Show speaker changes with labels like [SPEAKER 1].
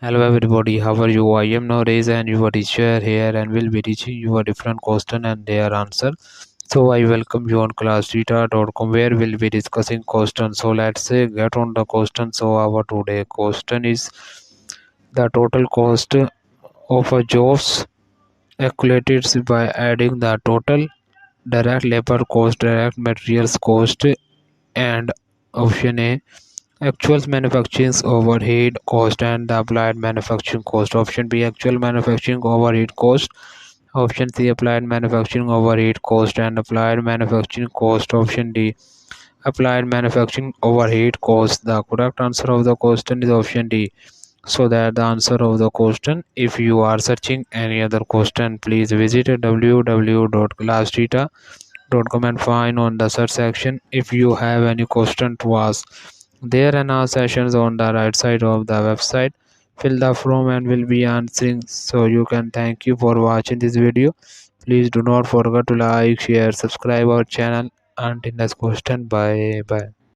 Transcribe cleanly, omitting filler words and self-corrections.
[SPEAKER 1] Hello everybody, how are you? I am Noresh and your teacher here and will be teaching you a different question and their answer. So I welcome you on classtheta.com where we'll be discussing questions. So let's say get on the question. So our today question is the total cost of a jobs calculated by adding the total direct labor cost, direct materials cost and option A actual manufacturing overhead cost and the applied manufacturing cost. Option B actual manufacturing overhead cost. Option C applied manufacturing overhead cost and applied manufacturing cost. Option D applied manufacturing overhead cost. The correct answer of the question is option D. So that the answer of the question. If you are searching any other question, please visit www.classtheta.com and find on the search section. If you have any question to ask, there are now sessions on the right side of the website. Fill the form and will be answering. So you can thank you for watching this video. Please do not forget to like, share, subscribe our channel. Until next question. Bye bye.